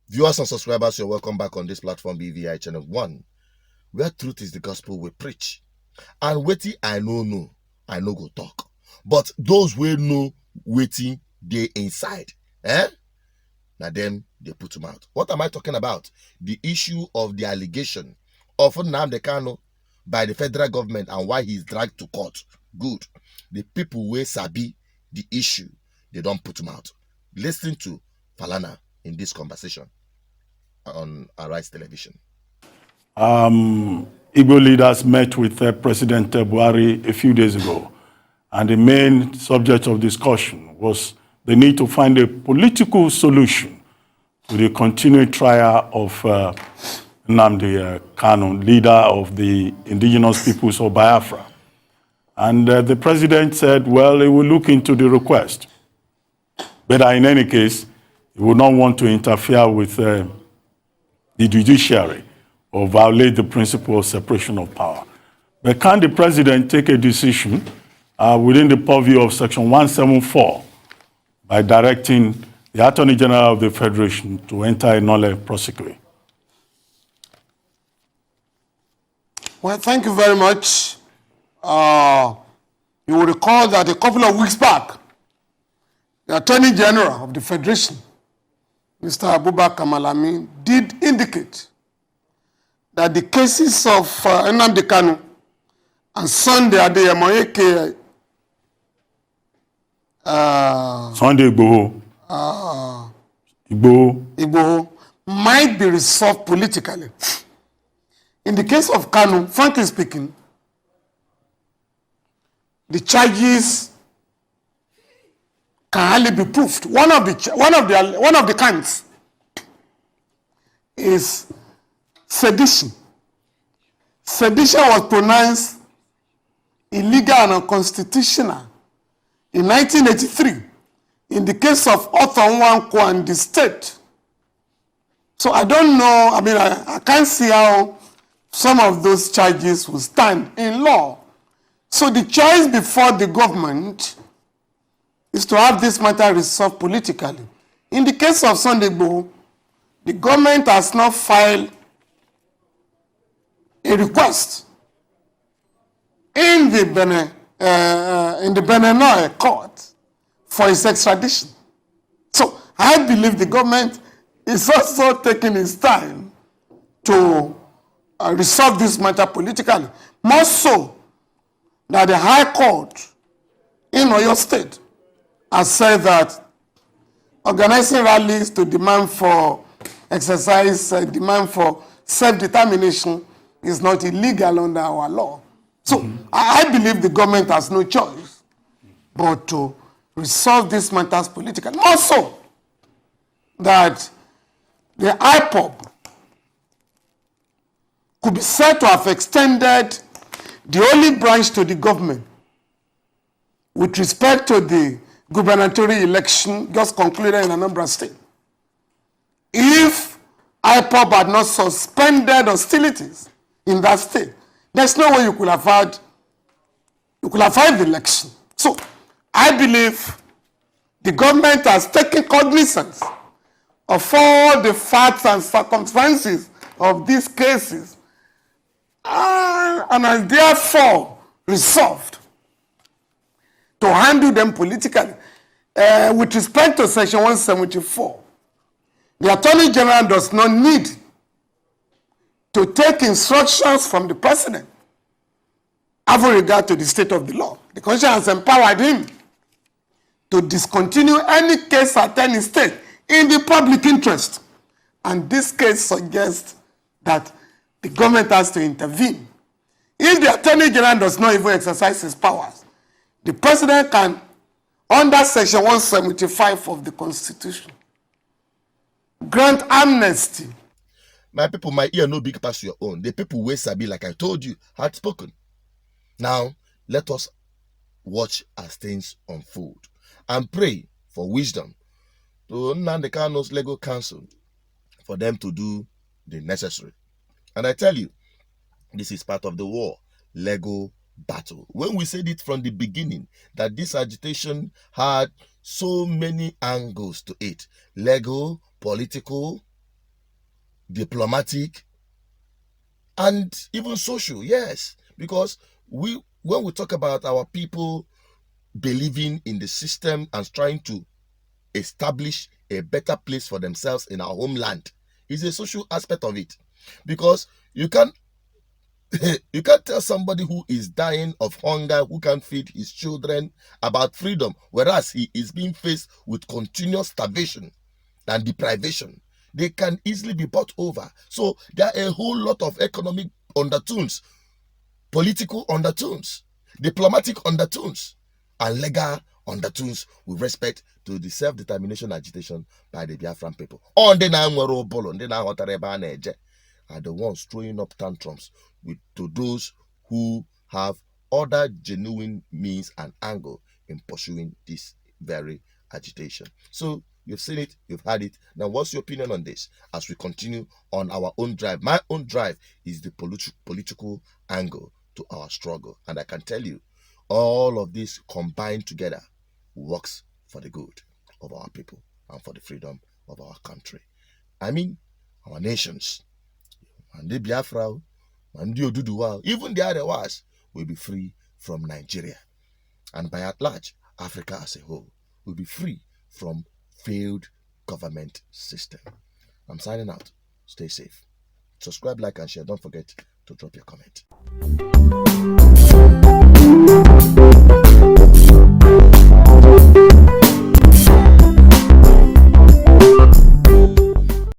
Viewers and subscribers, you're welcome back on this platform, BVI Channel 1, where truth is the gospel we preach. And wetin I no go talk. But those who know wetin they inside, now them they put them out. What am I talking about? The issue of the allegation of Nnamdi Kanu by the federal government and why he's dragged to court. Good. The people who sabi the issue, they don't put them out. Listen to Falana in this conversation on Arise Television. Igbo leaders met with President Buhari a few days ago, and the main subject of discussion was the need to find a political solution to the continued trial of Nnamdi Kanu, leader of the indigenous peoples of Biafra. And the president said, well, he will look into the request. But in any case, he would not want to interfere with the judiciary or violate the principle of separation of power. But can the president take a decision within the purview of Section 174 by directing the Attorney General of the Federation to enter a nolle prosequi? Well, thank you very much. You will recall that a couple of weeks back, the Attorney General of the Federation, Mr. Abubakar Malami, did indicate that the cases of Nnamdi Kanu and Sunday Adeyemo aka Sunday Igboho might be resolved politically. In the case of Kanu, frankly speaking, the charges can hardly be proved. One of the counts is sedition. Sedition was pronounced illegal and unconstitutional in 1983 in the case of Arthur Nwankwo and the state. So I don't know, I can't see how some of those charges will stand in law. So the choice before the government is to have this matter resolved politically. In the case of Sunday Igboho, the government has not filed a request in the Benin court for his extradition. So I believe the government is also taking its time to resolve this matter politically. More so that the High Court in Oyo State has said that organizing rallies to demand for demand for self-determination is not illegal under our law. So I believe the government has no choice but to resolve these matters politically. More so that the IPOB could be said to have extended the only branch to the government with respect to the gubernatorial election just concluded in Anambra State. If IPOB had not suspended hostilities in that state, there's no way you could have had the election. So I believe the government has taken cognizance of all the facts and circumstances of these cases and has therefore resolved to handle them politically. With respect to Section 174, the Attorney General does not need to take instructions from the President having regard to the state of the law. The Constitution has empowered him to discontinue any case at any state in the public interest. And this case suggests that the government has to intervene. If the Attorney General does not even exercise his powers, the President can, under Section 175 of the Constitution, grant amnesty. My people, my ear no big past your own. The people who sabi, like I told you, had spoken. Now, let us watch as things unfold and pray for wisdom to Nnamdi Kanu's legal counsel for them to do the necessary. And I tell you, this is part of the war, legal battle. When we said it from the beginning, that this agitation had so many angles to it, legal, political, diplomatic, and even social. Yes, because when we talk about our people believing in the system and trying to establish a better place for themselves in our homeland, is a social aspect of it. Because you can't you can't tell somebody who is dying of hunger, who can't feed his children, about freedom, whereas he is being faced with continuous starvation and deprivation. They can easily be bought over. So there are a whole lot of economic undertones, political undertones, diplomatic undertones, and legal undertones with respect to the self-determination agitation by the Biafran people. On the are the ones throwing up tantrums to those who have other genuine means and angle in pursuing this very agitation. So you've seen it, you've had it. Now, what's your opinion on this as we continue on our own drive? My own drive is the political angle to our struggle. And I can tell you, all of this combined together works for the good of our people and for the freedom of our country. I mean, our nations. And the Biafra, and the Oduduwa, even the other ones will be free from Nigeria. And by at large, Africa as a whole will be free from failed government system. I'm signing out. Stay safe. Subscribe, like, and share. Don't forget to drop your comment.